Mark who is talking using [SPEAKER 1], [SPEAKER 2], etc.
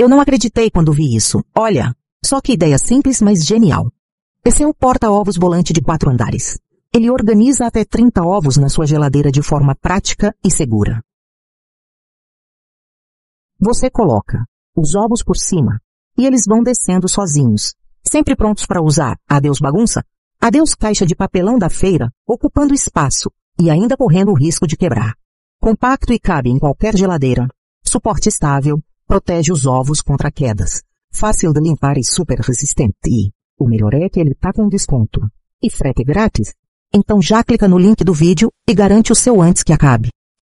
[SPEAKER 1] Eu não acreditei quando vi isso. Olha, só que ideia simples, mas genial. Esse é um porta-ovos volante de 4 andares. Ele organiza até 30 ovos na sua geladeira de forma prática e segura. Você coloca os ovos por cima e eles vão descendo sozinhos, sempre prontos para usar. Adeus bagunça, adeus caixa de papelão da feira, ocupando espaço e ainda correndo o risco de quebrar. Compacto e cabe em qualquer geladeira. Suporte estável, protege os ovos contra quedas. Fácil de limpar e super resistente. E o melhor é que ele tá com desconto. E frete grátis. Então já clica no link do vídeo e garante o seu antes que acabe.